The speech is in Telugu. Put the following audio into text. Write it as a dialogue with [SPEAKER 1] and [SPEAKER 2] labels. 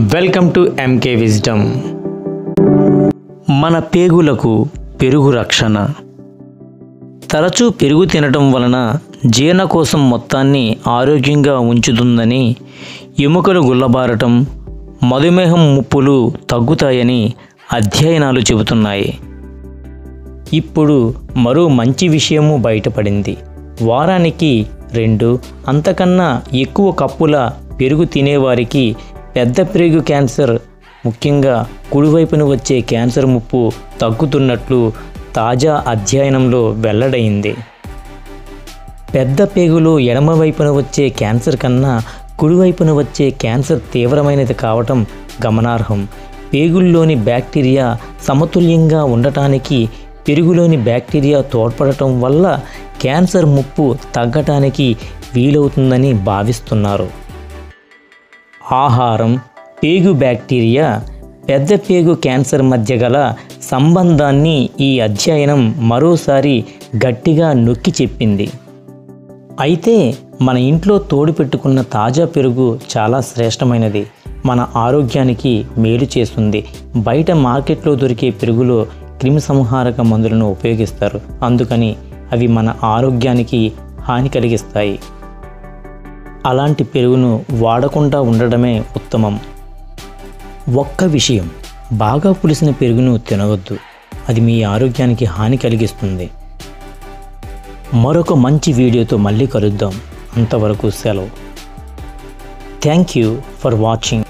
[SPEAKER 1] Welcome to MK wisdom. మన పేగులకు పెరుగు రక్షణ. తరచూ పెరుగు తినటం వలన జీర్ణకోశం మొత్తాన్ని ఆరోగ్యంగా ఉంచుతుందని, ఎముకలు గుల్లబారటం, మధుమేహం ముప్పులు తగ్గుతాయని అధ్యయనాలు చెబుతున్నాయి. ఇప్పుడు మరో మంచి విషయము బయటపడింది. వారానికి 2 అంతకన్నా ఎక్కువ కప్పుల పెరుగు తినేవారికి పెద్ద పెరుగు క్యాన్సర్, ముఖ్యంగా కుడివైపున వచ్చే క్యాన్సర్ ముప్పు తగ్గుతున్నట్లు తాజా అధ్యయనంలో వెల్లడైంది. పెద్ద పేగులో ఎడమవైపున వచ్చే క్యాన్సర్ కన్నా కుడివైపున వచ్చే క్యాన్సర్ తీవ్రమైనది కావటం గమనార్హం. పేగుల్లోని బ్యాక్టీరియా సమతుల్యంగా ఉండటానికి పెరుగులోని బ్యాక్టీరియా తోడ్పడటం వల్ల క్యాన్సర్ ముప్పు తగ్గటానికి వీలవుతుందని భావిస్తున్నారు. ఆహారం, పేగు బ్యాక్టీరియా, పెద్ద పేగు క్యాన్సర్ మధ్య గల సంబంధాన్ని ఈ అధ్యయనం మరోసారి గట్టిగా నొక్కి చెప్పింది. అయితే మన ఇంట్లో తోడు పెట్టుకున్న తాజా పెరుగు చాలా శ్రేష్టమైనది, మన ఆరోగ్యానికి మేలు చేస్తుంది. బయట మార్కెట్లో దొరికే పెరుగులో క్రిమి సంహారక మందులను ఉపయోగిస్తారు, అందుకని అవి మన ఆరోగ్యానికి హాని కలిగిస్తాయి. అలాంటి పెరుగును వాడకుండా ఉండడమే ఉత్తమం. ఒక్క విషయం, బాగా పులిసిన పెరుగును తినవద్దు, అది మీ ఆరోగ్యానికి హాని కలిగిస్తుంది. మరొక మంచి వీడియోతో మళ్ళీ కలుద్దాం. అంతవరకు సెలవు. Thank you for watching.